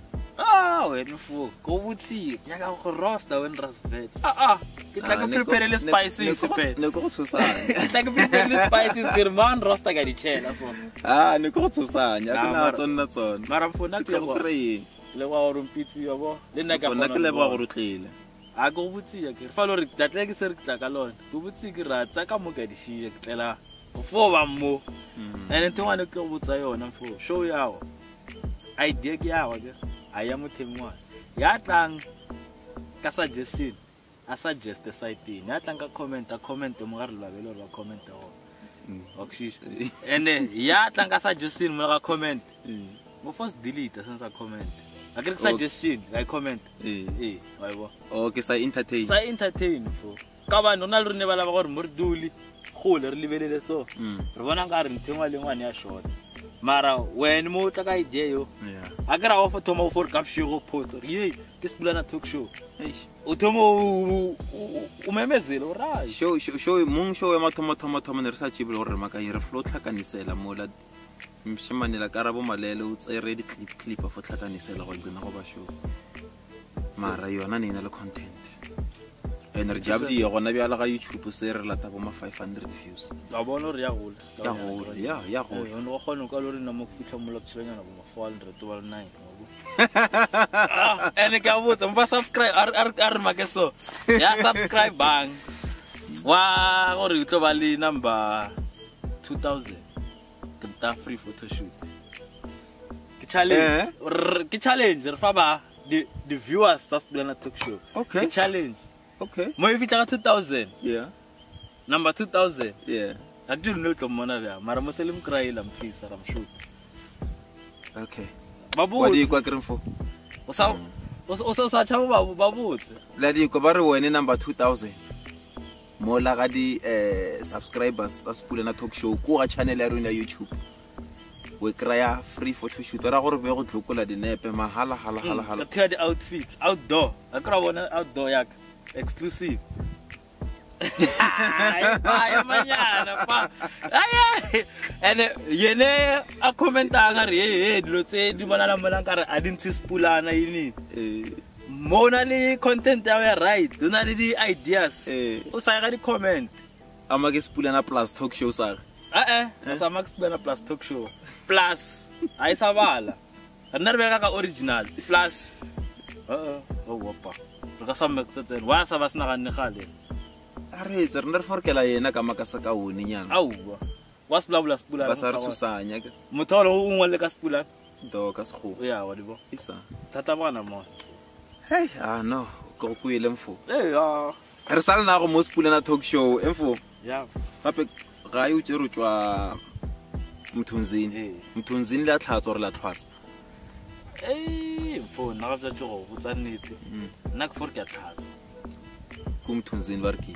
wena fo go butsi nyaka go roasta when rasveg ke tla ke prepare le spices pe ne go tshosanya ke tla ke prepare le spices ke re man roasta ga di tshela so ne go tshosanya ke na tsonna mara fo na ke le wa o rompitsi yo bo le nna ka bona ke le ba go rutlile a go butsi ya ke fa lo re tla ke se re tla ka lona go butsi ke ra tsa ka mo ka di shiye ke tlela fo ba mo ene ntwana ke go botsa yona fo show yawo idea ke yawo ke a ya mothemwa ya tlang ka suggestion a suggest the site ya tlang ka comment mo ga re lwabelo re comment go okshish ene ya tlang ka suggestion mo ga comment mo first delete since a comment a ke suggestion ga comment wa bo okay sa entertain fo ka ba nona le rene bala ba gore mo re duli go le re lebelele so re bona ka re nthengwa le ngwane ya short mara when mo tla ka idea yo a ke ra go fo thoma for capture post ye ke Sepulana talk show o thomo o memezele o ra show mong show ya mathomo ne re sa tshibile gore maka re flow tlhakanisela mola mshimanela karabo malele o tsere di clip of tlhakanisela go tsena go ba show mara yona ne ina le content energy abdi go na bjala ga YouTube se re lata bo ma 500 views ba bona re ya gola ya go no gone ka lo re na mo fitla mo lo tshwenya bo ma 400 to 9 ene ka botsa mfa subscribe ar makeso ya subscribe bang wa gore o tlo ba le number 2000 ke ta free photo shoot ke challenge re fa ba the viewers tsa Sepulana talk show okay ke challenge okay mo ifitla ka 2000 number 2000 a di no tlo mona bya mara mo selim kraila mfisa ram shoot okay babu wa di kwa kremfo o sa chabo babu la di ko ba re wena number 2000 mo la ga di subscribers tsa Sepulana talk show ko ga channel ya rona YouTube we kraya free photo shoot ra gore be go tlokola dinepe mahala hala the the outfits outdoor a kra bona outdoor yak exclusive ay mañana pa ay ene yene a commenta ga re dilo tse di bona la mona ka re a dintsi Sepulana yini mona le content ya right dona le di ideas o sa ga di comment ama ke Sepulana plus talk show sa sa Max Sepulana plus talk show plus ai sa bala nna re bega ka original plus opa re ka sa meketsetsene wa sa ba sena ga nne gale a re itse re ne re forkela yena ka makasa ka one nyana auwa wa spula ba sa re susanya ke motho le o ngwe le ka spula do ka sego ya wa dibo isa thata bana mo hey no go kuile mfo ya re sala na go mo spula na talk show mfo ya gape ga yo tsero tswa mthunzini la tlhatso re la tlhwatsa mfo na ga tsa go botsa nnete nna ke for ke tlhatso ku mthunzini ba re ke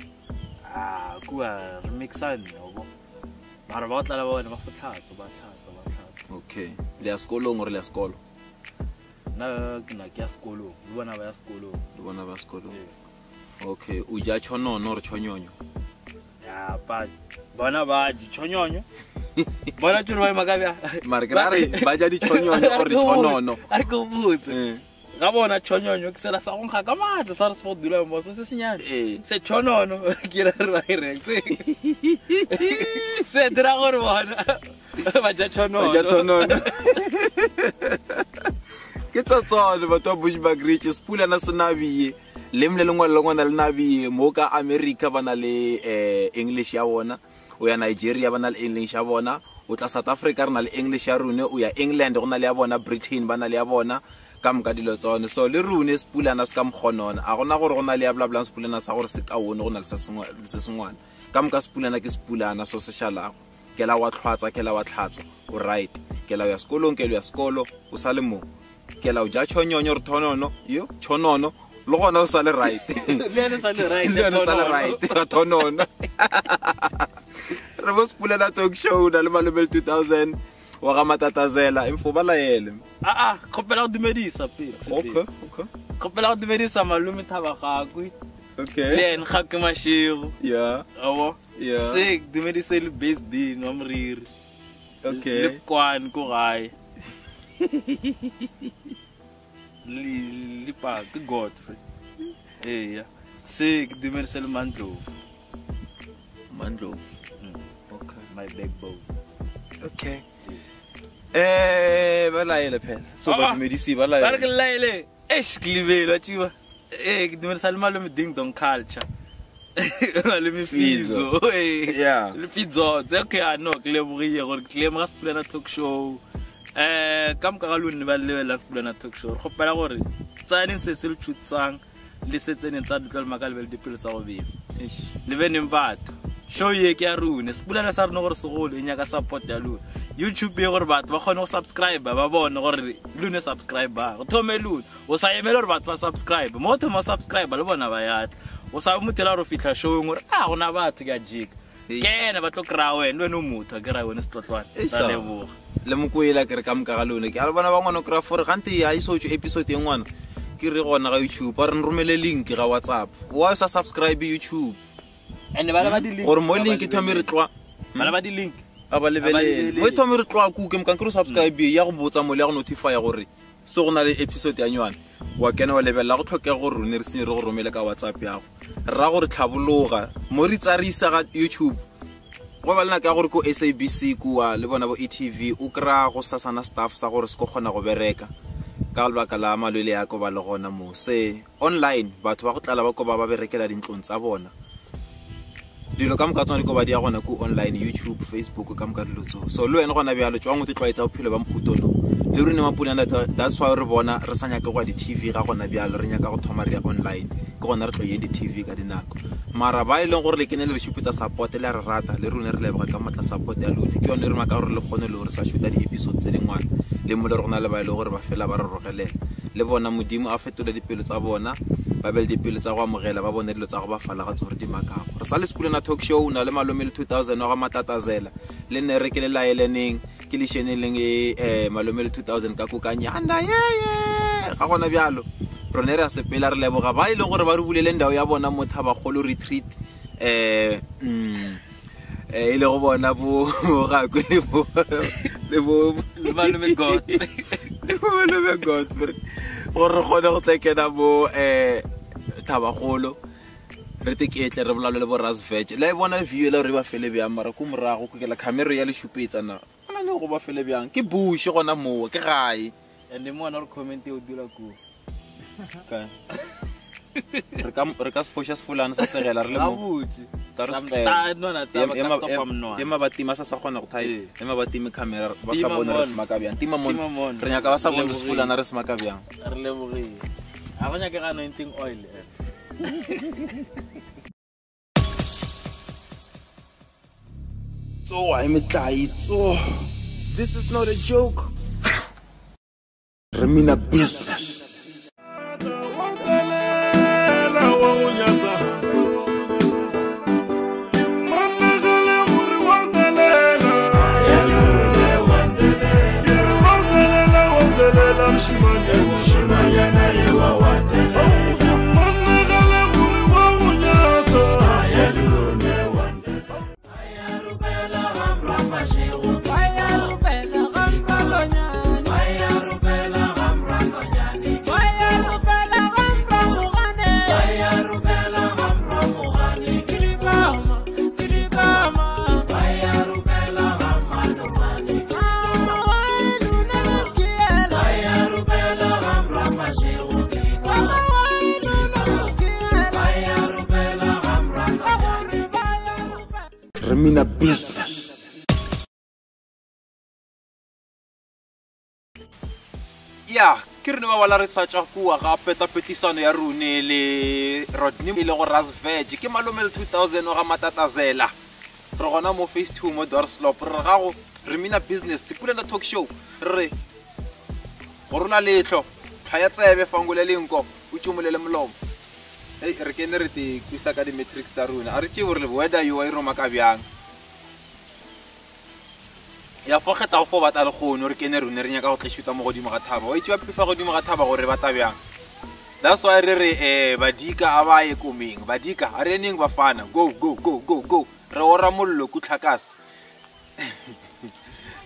kuwa remixane obo mara ba tla la bona ba tlhatso ba okay le ya sekolo ngore le ya sekolo na ke ya sekolo le bona ba sekolo okay o ja chonono re chonyonyo ya bona ba di chonyonyo bona tšhoro ba makabya mara ke re ba ja di chonyonyo or di chonono a go botse ga bona chonyonyo ke sela sa go ga ka matla sa re se dula mo se senyane se chonono ke re ba ire se dira gore bona ba ja chonono ke tsotsone batho ba Bushbuck Ridge spula na senabiye lemle lengwana le nabiye mo ka America bana le English ya bona o ya Nigeria bana le English ya bona o tla South Africa rena le English ya rune o ya England gona le ya bona Britain bana le ya bona ka mka dilo tsone so le rune spula na se ka mkhonona a gona gore gona le ya bla bla spula na sa gore se ka wone gona le se sengwana ka mka spula na ke spula na so se shalago ke la wa tlhwatsa ke la wa tlhatso o right ke la ya sekolong ke la ya sekolo o sa le mo ke la o ja chonyonyo re thonono yo chonono lo gona o sa le right le sa le right ka thonono re bo spula na talk show na le malobel 2000 wa ga matatazela info ba la ele khopela go dumedisa pele okay khopela go dumedisa malume thaba gakwe okay le en ga ke mashego yeah awo yeah se dumedisa le base din wa mriri okay le kwani ko gae li pa ke Godfrey ya se dumedisa le Mandlovu okay my backbone okay ba la ele phela so ba dumedisi ba la ele ke la ele esklivelo tjiwa ke dumedisa le malume ding dong culture le mifizo yeah le pizzo okay no ke le bogile gore ke le mga spulana talk show kam ka galone ba le la spulana talk show go pela gore tsane se se le tšhutsang le setseneng tsa ditlwa le makale le dipelo tsa go befa le beneng batho show ye ke ya rune spulana sa rena gore segolo e nyaka support ya lone YouTube ye gore batho ba kgone go subscribe ba bone gore lune subscriber go thome lune o sa emela gore batho ba subscribe mo thoma subscribe le bona ba yata o sa motela ro fitla show ngore gona batho ke a jika kena ba tlo kra wena no motho ke ra wena setlotlwana sa leboga le mokoela ke re ka mka ga lone ke a le bona ba ngwana kra for gante ya iso episode e ngwana ke re gona ga YouTube ba re nromele link ga WhatsApp wa sa subscribe YouTube ene ba ba di link gore mo link thome re tlwa ba di link aba lebelele mo thome re tlwa ku ke mka ke subscribe ya go botsa mo le ya go notify gore so gona le episode ya nywana wa kena wa lebella go tlhokega gore rone re se re go romele ka WhatsApp ya go ra gore tlhabologa mo re tsarisa ga YouTube go ba lena ka gore ko SABC kuwa le bona bo ETV o kra go sasana staff sa gore se go gona go bereka ka lebaka la malwele ya ko ba le gona mo se online batho ba go tlala ba ko ba berekela dintlong tsa bona dilo ka mka tsone ko ba di ya gona ku online YouTube Facebook ka mka dilotso so le wena gona bjalo tswa ngwe tlwaetsa bophelo ba mkhutono le rene mapulana that's why re bona re sanya ka kwa di TV ga gona bjalo re nyaka go thoma re online ke gona re tloye di TV ka dinako mara ba ile gore le kenele re shupetsa support le re rata le rone re lebega ka matla support ya lone ke yone re maka gore le gone le gore sa shoota di episode tse dingwana le mo le rona le ba ile gore ba fela ba re rogelela le bona modimo a fetola dipelo tsa bona ba bel dipelo tsa go amogela ba bone dilo tsa go ba fala ga tsore di makago re sa le spulana talk show na le malome le 2000 wa ga matatazela le nne re ke le laeleneng ke le sheneleng malome le 2000 ka kokanyana ga gona bjalo rone re a sepela re leboga ba ile gore ba re bulele ndao ya bona mo Thabagolo retreat ile go bona bo ga go le bo malome God le God gore gone go tsekena bo Thabagolo re teketle re bolalo le bo Rasveg la bona view le re ba fele bya mara ko morago go ke la camera ya le shupetsa na ona le go ba fele byang ke bush gona mo ke gae and mo na re comment e o dula ku ka re ka sefosha sefulana sa segela re le mo ka re style ema batima sa gona go thai ema batime camera ba sa bone re smaka byang tima mon re nyaka ba sa bone sefulana re smaka byang re le bogile a go nyaka ga anointing oil So I'm so this is not a joke. Remina business. Remina business. Ya ke re ba bala re tsatsa kuwa ga peta petisano ya rune le Rodney ile go Rasveg ke malome le 2000 ga matatazela re gona mo face 2 mo Dorslop re ga go Remina business tsipulena talk show re go rona letlo ga ya tsebe fangole lenko o tshumolele molomo hey re ke ne re te kwisa ka di metrics tsa runa a re tse bore whether you are roma ka byang ya fogeta go fo bata le khono re kene rune re nya ka go tlishuta mo godimo ga thaba wa itse prefer godimo ga thaba gore bata byang that's why re badika a ba ye komeng badika a re neng ba fana go re ora mollo ku tlhakasa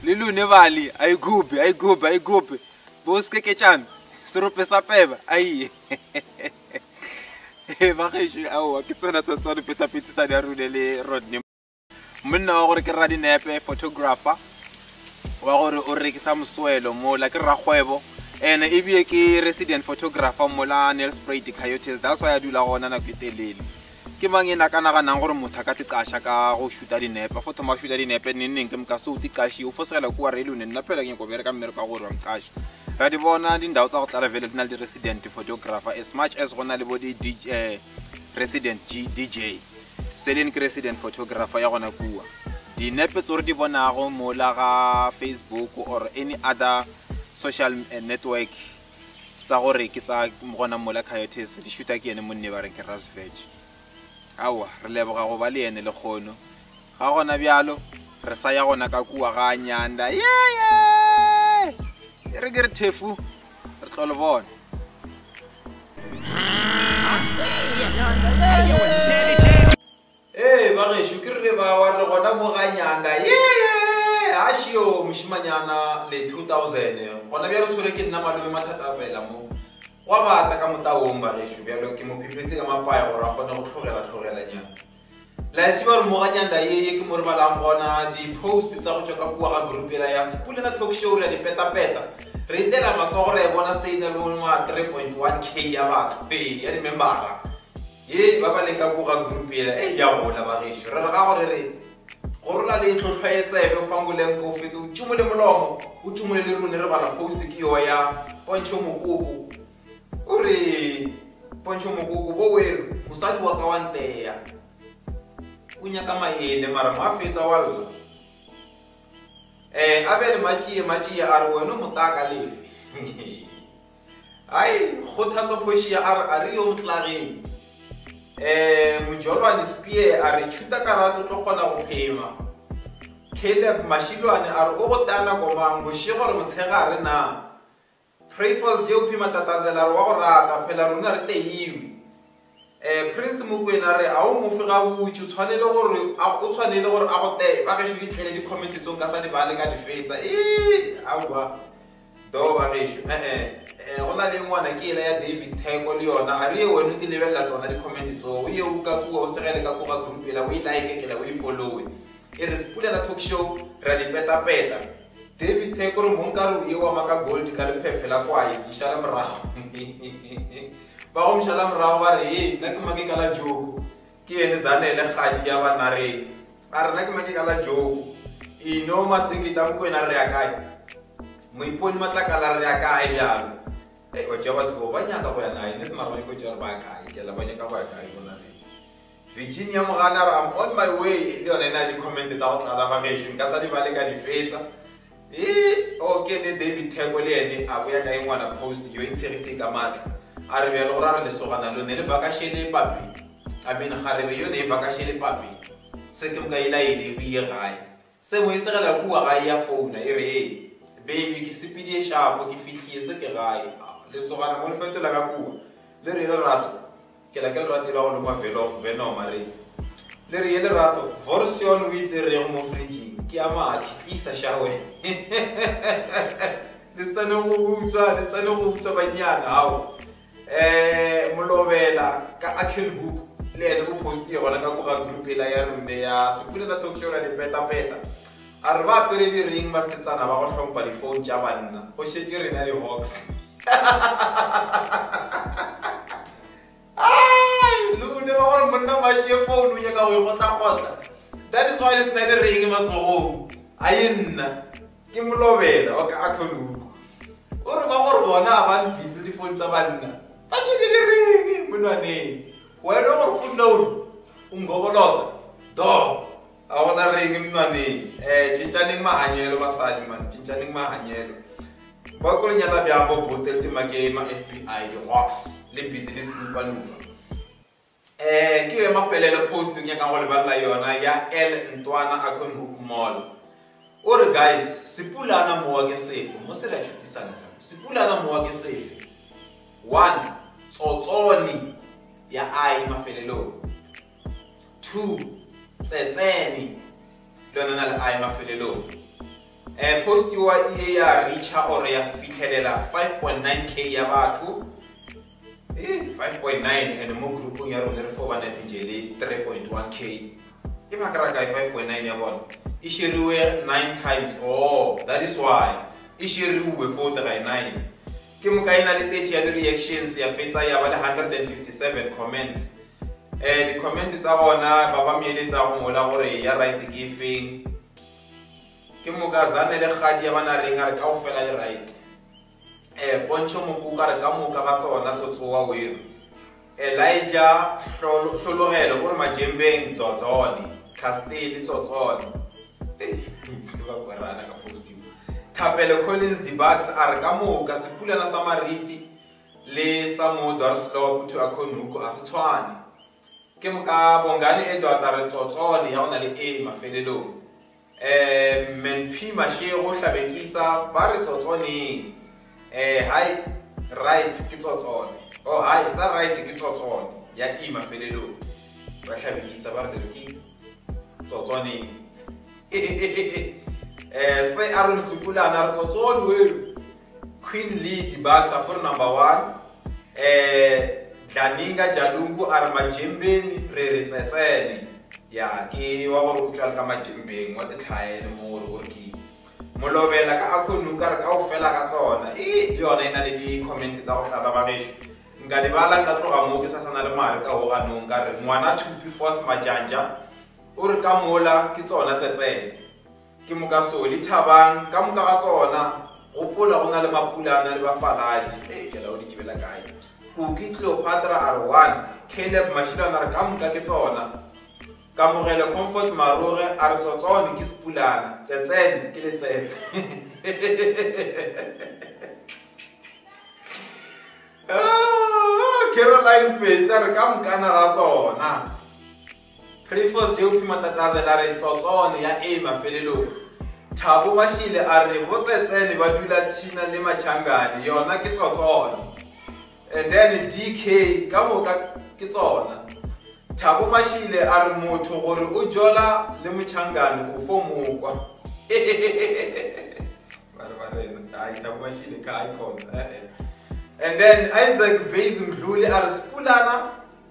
le lune bali ai gobe boske ke tjana serope sa peba ai ba ge shi awa ke tsona tsotsone petapeti sa dia rune le Rodney monna wa gore ke ra dinepe photographer wa gore o rekisa moswelo mo la ke ragwebo ene e bie ke resident photographer mo la Nelspruit Coyotes that's why a dula gona na ketelele ke mangena kana ganang gore motho ka tiqasha ka go shoota dinepe photo ma shoota dinepe neng ke mka so tiqashi o fosela ku wa re lone nna phela ke go bereka mmereka gore wa mqashi ra di bona dindawo tsa go tlala vele dina le resident photographer as much as gona le body DJ resident DJ selling resident photographer ya gona kuwa dinepe tsore di bonago mo la ga Facebook or any other social network tsa gore ke tsa gona mo la Coyotes di shoota ke ene monna ba re ke Rasveg awa re leboga go ba le ene le khono ga gona byalo re sa ya gona ka kuwa ga nyanda re ke re thefu re tlole bona ba ge shukire ba wa re gona mo ga nyanda a shio mushimanyana le 2000 gona bya re sore ke nna malome mathatafela mo wa bata ka motawong ba ge shu bya lo ke mo phepetse ka mapaya gore a gone go tlogela nyana la tsiba re mo ga nyanda ke mo re balang gona di post tsa go tsoka kuwa ga group ya Sipulena talk show re di peta re itela maso gore e bona se ina lo ma 3.1k ya batho ya di membera ba ba le ka go ga group ya gola ba ge shu re ga gore re gorona le tlhotlhoetse be fangoleng ko fetse o tshumole molomo o tshumole le rone re bala post ke yo ya Poncho Mokoko o re Poncho Mokoko bo were musadi wa ka wa nteya o nyaka maele mara ma fetsa wa lo a be le matšie a re wena motaka lefe ai go thatso phoshi ya a re yo mtlageng mojolwane spear a re chuta karato tlo gona go phema Caleb Mashilwane a re o go tana komang go she gore motshega re na pray for JP matatazela re wa go rata phela rona re teiwe Prince Mokwena re a o mo fega butse tshwanele gore o tshwanele gore a go te ba ge shudi tlele di comment tsong ka sa di bale ka di fetsa awa do ba ge shu gona le ngwana ke ile ya David Theko le yona a re wena di lebella tsona di comment tso o ye o ka bua o segele ka go ga group ela o like ke la o follow e re Sipulena talk show ra di peta David Tekoro Monkaru Iwa Maka Gold Kalipepela Kwai, Ishalam Rao. Baum Shalam Rawari, Nakamaki joke. Kien Zanele Hadia Nare. Arnakmakala joke. Inoma Singitamko in a reakai. Muipun Matakala reakai yam. Ojawa to Banyaka when I net Mariko Jarbaka, Kelabanyaka Virginia Morana, I'm on my way. Leonena commented out Alavation, Casadi Valega di Feta. Okay, David Tegoliani, I want to post you in Serisigamat. I will run the Sorana Lune Vacashele Papi. I mean, Harveyone Vacashele Papi. Second Gaila, be a guy. Same way, Sarah Kuaya phone, baby, Kissipidi sharp, if he is a guy. The Sorana will fit like a coo. The real rato. Che la calora ti va ma veno marez. Le riele rato, vorsion with the remo frigi, chiama chisa shawe. Destano usa bagnana au. Molovela, ka akel book, le no posti ona ka ko group la ya rune ya sipula la tokyo di peta. Arba pere di ring ba setsana ba go tlhompa di phone tja banna. Go shetse rena le Hawks. That is why this night ring at home. I in Kimulovela or Akulu. Or one piece of the phone Savannah. But you did ring, where over footnote, Ungolog, dog. I want to ring him money. Chichaning Mahanyelo Massagement, Chichaning Mahanyelo. Bakulian Biambo put the game FBI, the Hawks, Lippy this Nupanupa. Kiwe mapelele post to nyaka ngole bala yona ya El Ntwana akon hukumol. Or guys, sipulana moage safe. Mosela chutisana. Sipulana moage safe. 1. Tsotsoni ya ai mafelelo. 2. Tsetseni lona na ai mafelelo. Post yo ya richa or ya fikelela 5.9k ya batho. 5.9 and more group ya rona re for bana njele 3.1k. If I 5.9 ya bona. Ishiriwe 9 times. Oh, that is why. Ishiriwe 439. Ke mokaina le 30 ya reactions ya fetsa ya ba le 157 comments. The comments tsa bona ba ba mieletsa go ngola gore ya right giving. Ke mokazane le gadi ya bana renga re ka o fela le right. Poncho mokuka re ka moka ga tsona tsotsoa weru. Elijah Hlologelo gore majembeng tsotsone, Castile tsotsone. Siba kwarana ka posting. Thapelo Collins Dibax are ka moka sepulana sa mariti le sa mo Dorslow to Akonuko asitshwane. Ke moka bongane Edward re tsotsone ya ona le e mafelelo. Menpi mashe go hlabekisa ba re tsotsone. Hi right ke tsotsone. Oh hi sa right ke tsotsone ya ima felelo ba hlabekisa ba re ke tsotsone. Say Aaron Sukulana tsotsone we Queen League Dibaxa for number 1. Daninga Jalungu are majembeni preretsetsene ya ke wa go utlwa ka majembeng wa tlhaele mo go ke Molovela ka Akonuka re ka o fela ka tsona yona ina le di comment tsa go tlala ba gesho nka di bala nka tloga mo ke sa sana le mare ka go ganong ka re ngwana Thupi Force Majanja o re ka mola ke tsona tsetsene ke moka Soli Thabang ka moka ga tsona gopola go na le mapulana le bafalaji ke la o di tshibela kae Kuki Cleopatra R1 Caleb Mashilana re ka moka ke tsona Kamogelo Comfort Marore a re tsotsone ke sepulana tsetsene ke le tsetse. Caroline Fitz a re ka mokana ga tsona. Prefos JP Matataze la re tsotsone ya e mafelelo. Thabo Mashile a re bo tsetsene ba dula Tina le Machangane yona ke tsotsone. And then DK ka moka ke tsona. Thabo Mashile a re motho gore o jola le Machangane o fo mokwa. Thabo Mashile ka icon. And then Isaac Bezimdluli a re sepulana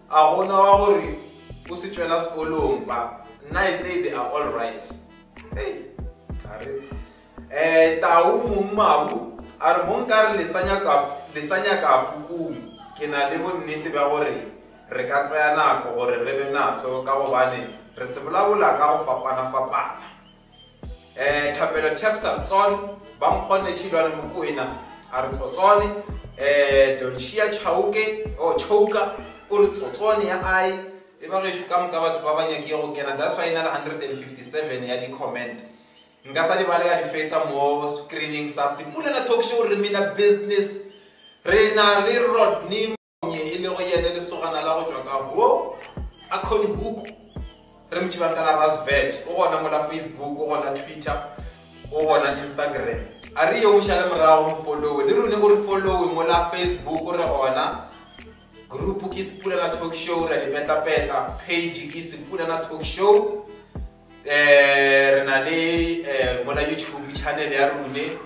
a gona wa gore o se tswela sekolong ba. I say they are all right. Hey, Tau Mumabu are Monkar Lisanya Kapu Kina Libu Nitiba Ori Recatana or Rebena so Kawani Resebula Kao Fapana Fapana Chapela Tapsa Ton Bamhone Chidon Mukuina Artotoni Donshia Chauke or Choka Urtotoni I Ivarish come cover to Babanya Kyokan, that's why 157 Yadi comment. Ngasali Balea the face more screenings as simple and a talk show remina business. Rena Lirod Nim Iloya de Sorana Laroka, a cone book. Remchivantana veg, or on a Facebook, or on a Twitter, or on Instagram. A Rio Shalom round follow, little never follow Mola Facebook or on. Group Kiss Pulana Talk Show, Ready Beta page Kiss Pulana Talk Show, Renale, Mola YouTube channel, Yarune,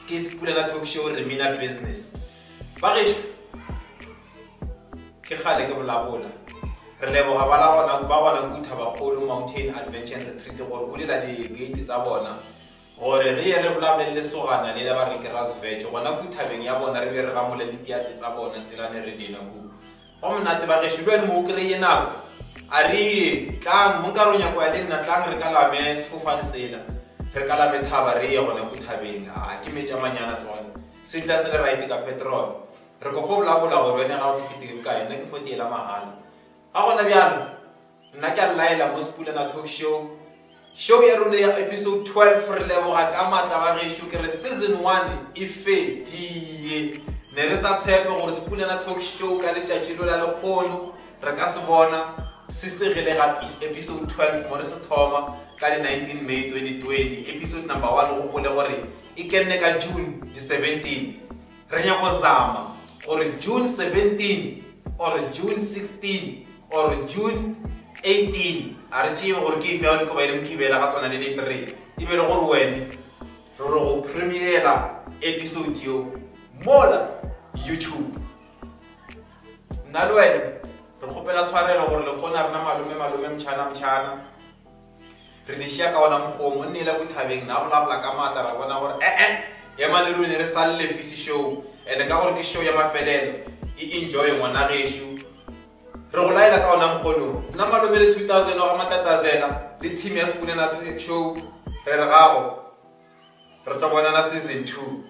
Kiss Pulana Talk Show, Remina Business. Barish Kehale Labola, Relevo Havala, Bawana Good have a whole mountain adventure retreat or Gulila de Gate is Abona, or a real Blabel Lesoran and Elabaras Veg, one of good having Yabona River Ramula Lipiat, it's Abona and Zilane Redina. Not the Barishwell Mukri now. Ari, Tang, Mungarunya, Tang Recalames, Fufan Sailor, Recalamet Havare on a good having, Kimija Manana Ton, Sindas writing a petrol, Recofo Labola or when out to guy, Neck for the Lamahan. I want to be on Naka Laila was put in a talk show. Show Yarune episode 12 for level Akama Tavare Sugar season 1 Ife T. Neresa Tepe or Spulana talk show, Kalicha Chidola Lopono, Rakasabona, Sister Relegat is episode 12, Morris Toma, Kali 19 May 2020, episode number 1 Opolawari, Ikenega June the 17th, Renyapozama, or June 17, or June 16, or June 18, Archie or Kivian Kovalim Kivela Hatona 3, even all when Premiera episode you. Mola YouTube. Nalwen, Rocopela Swarel or Lofona Malume Chana. Ridishaka on a home, Nila with having now Lakamata, 1 hour. Yamalu Resal Fisi show, and the Gawaki show Yamafelen. He enjoy one issue. Rolai on a Holo, number 2000 or Matatazena, the team has put in a show, Rerao, Rotawana season 2.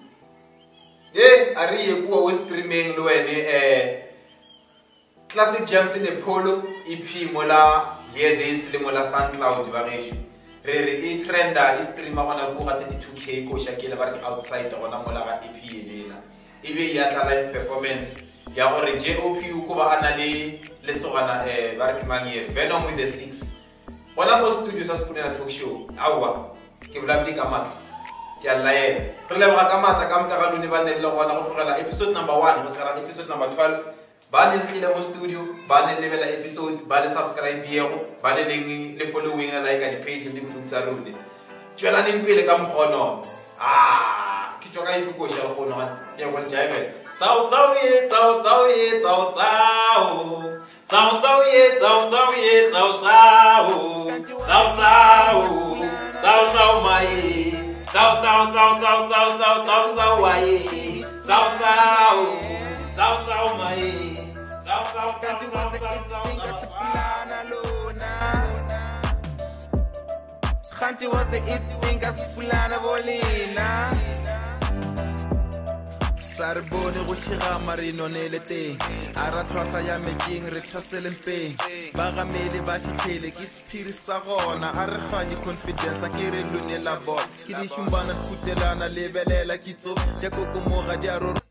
Ari who always streaming low and classic jams in the polo, EP Mola, here this Limola SoundCloud variation. Re trenda is streamer on a go at 32K, Kosha Kilavark outside on a Mola EP in Ibe Yata live performance. Ya or JOP Ukoba Anale, Lesorana, Barkimani, Venom with the 6. One of those studios has put in a talk show. Awa, Kiblabi Kamat. Episode number 1 was episode number 12. Ban in studio, ban level episode, ban subscribe here, ban the following like the page in the group Zaruni. Chualan Pele come on. Kichoka if you go shall hold on. Yeah, what jive. Zao zao ye, zao zao ye, zao zao. Zao zao ye, zao zao ye, zao zao. Zao zao. Zao zao my. Zao zao zao zao zao zao zao zao wai. Zao zao. Zao zao mai. Zao zao zao zao Khanti was the it fingers fulana volina. Sarbone Rushira Marino Nelete, Aratrasa Yameking, Retraselempe, Baramele Bashikele, Kispiri Sarona, Arfani Confidence, Akere Lunela Bot, Kidishumbana Putelana, Lebelela Kitso, Jacoco Mora Diaro.